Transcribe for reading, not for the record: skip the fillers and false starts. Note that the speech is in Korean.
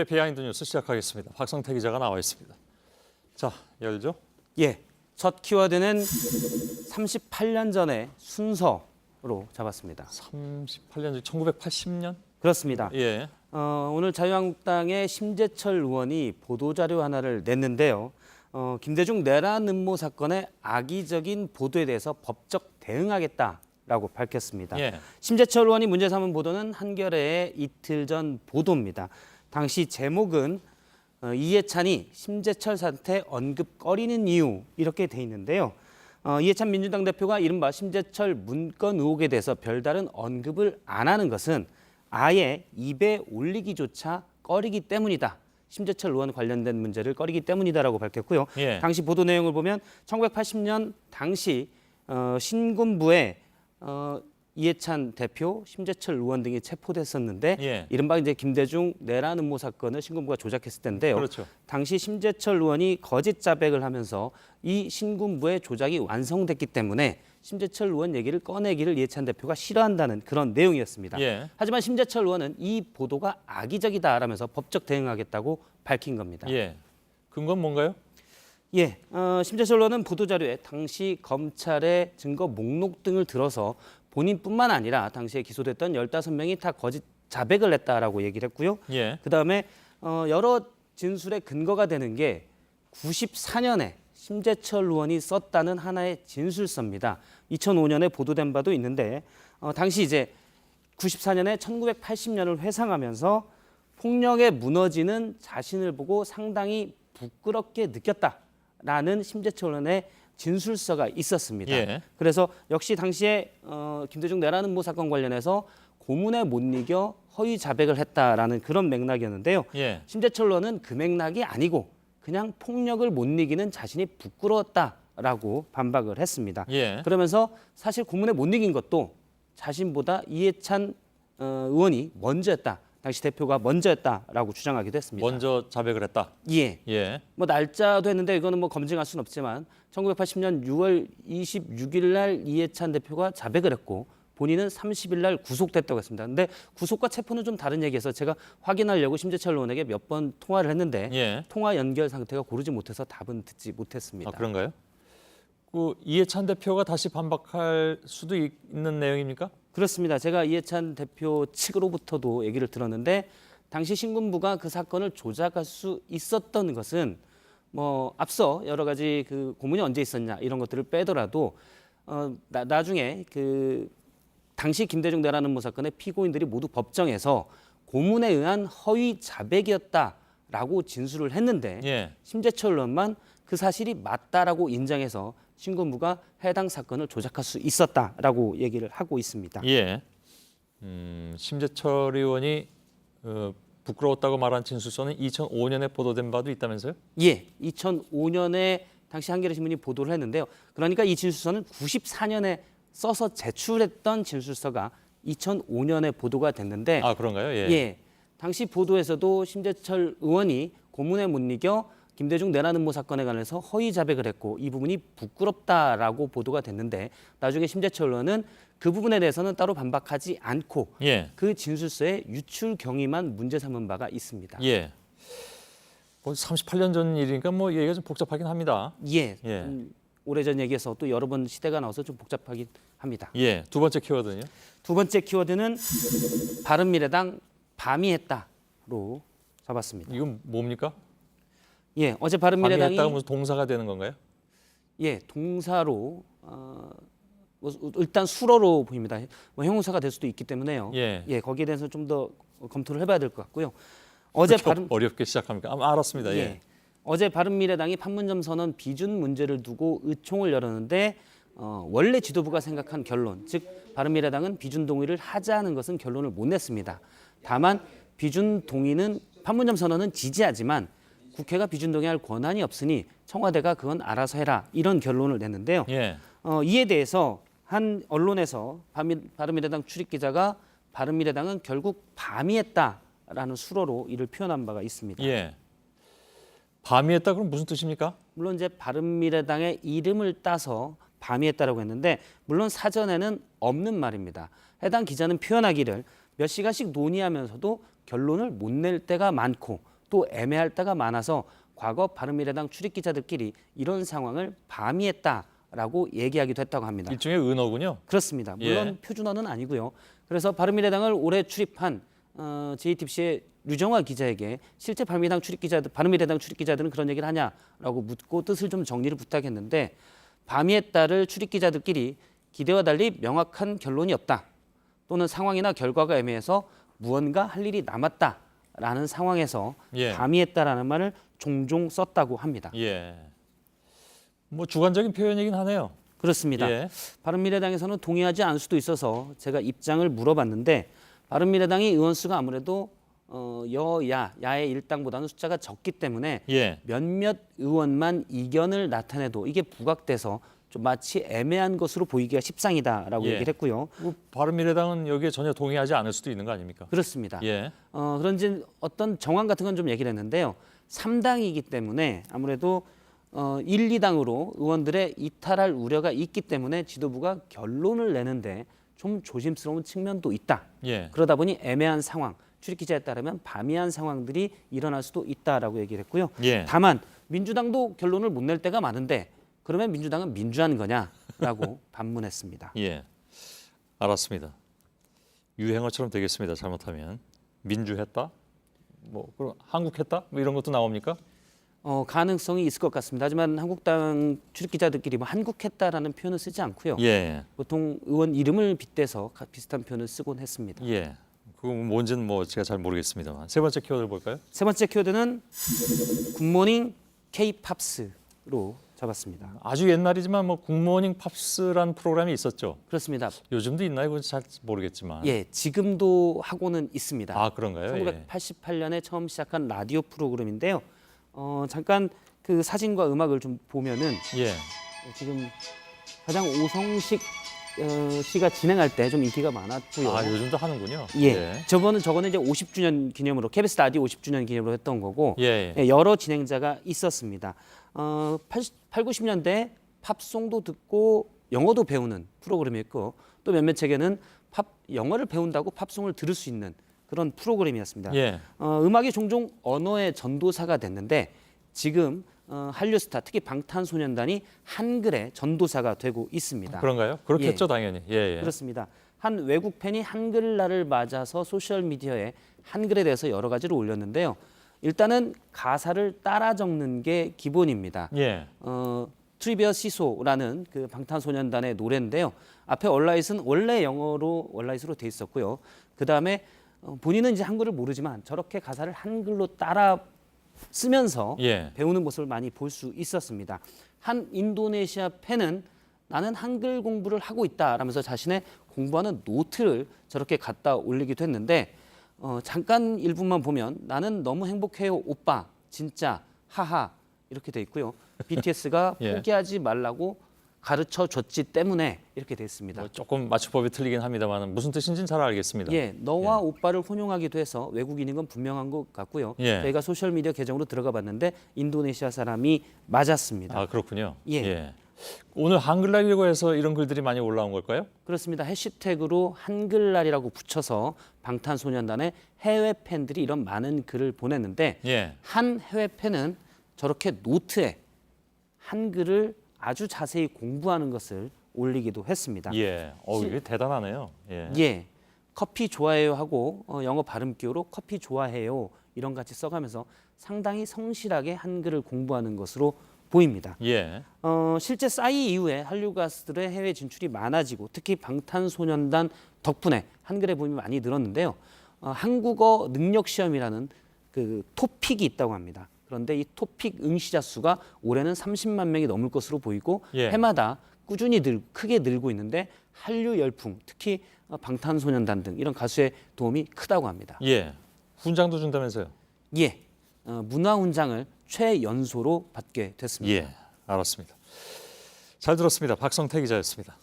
오늘의 비하인드 뉴스 시작하겠습니다. 박성태 기자가 나와 있습니다. 자, 열죠? 예, 첫 키워드는 38년 전의 순서로 잡았습니다. 38년 전, 1980년? 그렇습니다. 예. 오늘 자유한국당의 심재철 의원이 보도자료 하나를 냈는데요. 김대중 내란 음모 사건의 악의적인 보도에 대해서 법적 대응하겠다라고 밝혔습니다. 예. 심재철 의원이 문제 삼은 보도는 한겨레의 이틀 전 보도입니다. 당시 제목은 이해찬이 심재철 사태 언급거리는 이유 이렇게 돼 있는데요. 이해찬 민주당 대표가 이른바 심재철 문건 의혹에 대해서 별다른 언급을 안 하는 것은 아예 입에 올리기조차 꺼리기 때문이다. 심재철 의원 관련된 문제를 꺼리기 때문이다라고 밝혔고요. 예. 당시 보도 내용을 보면 1980년 당시 신군부에 이해찬 대표, 심재철 의원 등이 체포됐었는데 예. 이른바 이제 김대중 내란 음모 사건을 신군부가 조작했을 때인데요. 그렇죠. 당시 심재철 의원이 거짓 자백을 하면서 이 신군부의 조작이 완성됐기 때문에 심재철 의원 얘기를 꺼내기를 이해찬 대표가 싫어한다는 그런 내용이었습니다. 예. 하지만 심재철 의원은 이 보도가 악의적이다라면서 법적 대응하겠다고 밝힌 겁니다. 예. 근거는 뭔가요? 예, 심재철 의원은 보도자료에 당시 검찰의 증거 목록 등을 들어서 본인뿐만 아니라 당시에 기소됐던 15명이 다 거짓 자백을 했다라고 얘기를 했고요. 예. 그다음에 여러 진술의 근거가 되는 게 94년에 심재철 의원이 썼다는 하나의 진술서입니다. 2005년에 보도된 바도 있는데 당시 이제 94년에 1980년을 회상하면서 폭력에 무너지는 자신을 보고 상당히 부끄럽게 느꼈다라는 심재철 의원의 진술서가 있었습니다. 예. 그래서 역시 당시에 김대중 내란 음모 사건 관련해서 고문에 못 이겨 허위 자백을 했다라는 그런 맥락이었는데요. 예. 심재철 의원은 그 맥락이 아니고 그냥 폭력을 못 이기는 자신이 부끄러웠다라고 반박을 했습니다. 예. 그러면서 사실 고문에 못 이긴 것도 자신보다 이해찬 의원이 먼저였다. 당시 대표가 먼저였다라고 주장하기도 했습니다. 먼저 자백을 했다. 예. 예. 뭐 날짜도 했는데 이거는 뭐 검증할 수는 없지만 1980년 6월 26일 날 이해찬 대표가 자백을 했고 본인은 30일 날 구속됐다고 했습니다. 근데 구속과 체포는 좀 다른 얘기여서 제가 확인하려고 심재철 의원에게 몇 번 통화를 했는데 예. 통화 연결 상태가 고르지 못해서 답은 듣지 못했습니다. 아, 그런가요? 그 이해찬 대표가 다시 반박할 수도 있는 내용입니까? 그렇습니다. 제가 이해찬 대표 측으로부터도 얘기를 들었는데 당시 신군부가 그 사건을 조작할 수 있었던 것은 뭐 앞서 여러 가지 그 고문이 언제 있었냐 이런 것들을 빼더라도 나중에 그 당시 김대중 내란 음모 사건의 피고인들이 모두 법정에서 고문에 의한 허위 자백이었다라고 진술을 했는데 예. 심재철 의원만 그 사실이 맞다라고 인정해서 신군부가 해당 사건을 조작할 수 있었다라고 얘기를 하고 있습니다. 예. 심재철 의원이 부끄러웠다고 말한 진술서는 2005년에 보도된 바도 있다면서요? 예, 2005년에 당시 한겨레 신문이 보도를 했는데요. 그러니까 이 진술서는 94년에 써서 제출했던 진술서가 2005년에 보도가 됐는데 아, 그런가요? 예. 예, 당시 보도에서도 심재철 의원이 고문에 못 이겨 김대중 내란 음모 사건에 관해서 허위 자백을 했고 이 부분이 부끄럽다라고 보도가 됐는데 나중에 심재철 의원은 그 부분에 대해서는 따로 반박하지 않고 예. 그 진술서의 유출 경위만 문제 삼은 바가 있습니다. 예. 뭐 38년 전 일이니까 뭐 얘기가 좀 복잡하긴 합니다. 예, 예. 오래전 얘기에서 또 여러 번 시대가 나와서 좀 복잡하긴 합니다. 예. 두 번째 키워드는요? 두 번째 키워드는 바른미래당 밤이 했다로 잡았습니다. 이건 뭡니까? 예, 어제 밤이 바른미래당이 했다가 무슨 동사가 되는 건가요? 예, 동사로 뭐 일단 수어로 보입니다. 뭐 형용사가 될 수도 있기 때문에요. 예. 거기에 대해서 좀 더 검토를 해봐야 될 것 같고요. 어제 어렵게 시작합니까? 알았습니다. 예. 어제 바른미래당이 판문점 선언 비준 문제를 두고 의총을 열었는데 원래 지도부가 생각한 결론, 즉 바른미래당은 비준 동의를 하자는 것은 결론을 못 냈습니다. 다만 비준 동의는 판문점 선언은 지지하지만 국회가 비준 동의할 권한이 없으니 청와대가 그건 알아서 해라 이런 결론을 냈는데요. 예. 이에 대해서 한 언론에서 바른미래당 출입 기자가 바른미래당은 결국 밤이 했다라는 수로로 이를 표현한 바가 있습니다. 예. 밤이 했다 그럼 무슨 뜻입니까? 물론 이제 바른미래당의 이름을 따서 밤이 했다라고 했는데 물론 사전에는 없는 말입니다. 해당 기자는 표현하기를 몇 시간씩 논의하면서도 결론을 못 낼 때가 많고 또 애매할 때가 많아서 과거 바른미래당 출입 기자들끼리 이런 상황을 밤이했다라고 얘기하기도 했다고 합니다. 일종의 은어군요. 그렇습니다. 물론 예. 표준어는 아니고요. 그래서 바른미래당을 올해 출입한 JTBC의 류정화 기자에게 실제 바른미래당 출입 기자들은 그런 얘기를 하냐라고 묻고 뜻을 좀 정리를 부탁했는데 밤이했다를 출입 기자들끼리 기대와 달리 명확한 결론이 없다. 또는 상황이나 결과가 애매해서 무언가 할 일이 남았다라는 상황에서 예. 밤이했다라는 말을 종종 썼다고 합니다. 예. 뭐 주관적인 표현이긴 하네요. 그렇습니다. 예. 바른미래당에서는 동의하지 않을 수도 있어서 제가 입장을 물어봤는데 바른미래당이 의원 수가 아무래도 야의 일당보다는 숫자가 적기 때문에 예. 몇몇 의원만 이견을 나타내도 이게 부각돼서 좀 마치 애매한 것으로 보이기가 십상이다라고 예. 얘기를 했고요. 뭐 바른미래당은 여기에 전혀 동의하지 않을 수도 있는 거 아닙니까? 그렇습니다. 예. 그런지 어떤 정황 같은 건 좀 얘기를 했는데요. 3당이기 때문에 아무래도 1, 2당으로 의원들의 이탈할 우려가 있기 때문에 지도부가 결론을 내는데 좀 조심스러운 측면도 있다. 예. 그러다 보니 애매한 상황, 출입 기자에 따르면 밤이한 상황들이 일어날 수도 있다라고 얘기를 했고요. 예. 다만 민주당도 결론을 못 낼 때가 많은데 그러면 민주당은 민주한 거냐라고 반문했습니다. 예. 알았습니다. 유행어처럼 되겠습니다. 잘못하면 민주했다? 뭐 그럼 한국했다? 뭐 이런 것도 나옵니까? 가능성이 있을 것 같습니다. 하지만 한국당 출입 기자들끼리 뭐 한국했다라는 표현을 쓰지 않고요. 예. 보통 의원 이름을 빗대서 비슷한 표현을 쓰곤 했습니다. 예. 그거 뭔지는 뭐 제가 잘 모르겠습니다만 세 번째 키워드를 볼까요? 세 번째 키워드는 굿모닝 K-팝스로 잡았습니다. 아주 옛날이지만 뭐 굿모닝 팝스라는 프로그램이 있었죠. 그렇습니다. 요즘도 있나요? 그건 잘 모르겠지만. 예, 지금도 하고는 있습니다. 아 그런가요? 예. 1988년에 처음 시작한 라디오 프로그램인데요. 잠깐 그 사진과 음악을 좀 보면은 예. 지금 가장 오성식 씨가 진행할 때 좀 인기가 많았고요. 아 요즘도 하는군요. 예. 저거는 이제 50주년 기념으로 KBS 라디오 50주년 기념으로 했던 거고 예. 예, 여러 진행자가 있었습니다. 8, 90년대 팝송도 듣고 영어도 배우는 프로그램이었고 또 몇몇 책에는 영어를 배운다고 팝송을 들을 수 있는 그런 프로그램이었습니다. 예. 음악이 종종 언어의 전도사가 됐는데 지금 한류 스타 특히 방탄소년단이 한글의 전도사가 되고 있습니다. 그런가요? 그렇겠죠 예. 당연히. 예. 그렇습니다. 한 외국 팬이 한글날을 맞아서 소셜 미디어에 한글에 대해서 여러 가지를 올렸는데요. 일단은 가사를 따라 적는 게 기본입니다. 예. 트리비어 시소라는 그 방탄소년단의 노래인데요. 앞에 얼라잇은 원래 영어로 얼라잇으로 돼 있었고요. 그 다음에 본인은 이제 한글을 모르지만 저렇게 가사를 한글로 따라 쓰면서 예. 배우는 모습을 많이 볼 수 있었습니다. 한 인도네시아 팬은 나는 한글 공부를 하고 있다라면서 자신의 공부하는 노트를 저렇게 갖다 올리기도 했는데 잠깐 일부만 보면 나는 너무 행복해요 오빠 진짜 하하 이렇게 돼 있고요. BTS가 예. 포기하지 말라고 가르쳐 줬지 때문에 이렇게 됐습니다. 뭐 조금 맞춤법이 틀리긴 합니다만 무슨 뜻인지는 잘 알겠습니다. 예, 너와 오빠를 혼용하기도 해서 외국인인 건 분명한 것 같고요. 예. 저희가 소셜 미디어 계정으로 들어가 봤는데 인도네시아 사람이 맞았습니다. 아 그렇군요. 예. 오늘 한글날이라고 해서 이런 글들이 많이 올라온 걸까요? 그렇습니다. 해시태그로 한글날이라고 붙여서 방탄소년단의 해외 팬들이 이런 많은 글을 보냈는데 예. 한 해외 팬은 저렇게 노트에 한글을 아주 자세히 공부하는 것을 올리기도 했습니다. 예. 이게 대단하네요. 예. 예, 커피 좋아해요 하고 영어 발음 기호로 커피 좋아해요 이런 같이 써가면서 상당히 성실하게 한글을 공부하는 것으로 보입니다. 예. 실제 싸이 이후에 한류 가수들의 해외 진출이 많아지고 특히 방탄소년단 덕분에 한글의 붐이 많이 늘었는데요. 한국어 능력 시험이라는 그 토픽이 있다고 합니다. 그런데 이 토픽 응시자 수가 올해는 30만 명이 넘을 것으로 보이고 예. 해마다 꾸준히 크게 늘고 있는데 한류 열풍, 특히 방탄소년단 등 이런 가수의 도움이 크다고 합니다. 예. 훈장도 준다면서요? 예, 문화훈장을 최연소로 받게 됐습니다. 예. 알았습니다. 잘 들었습니다. 박성태 기자였습니다.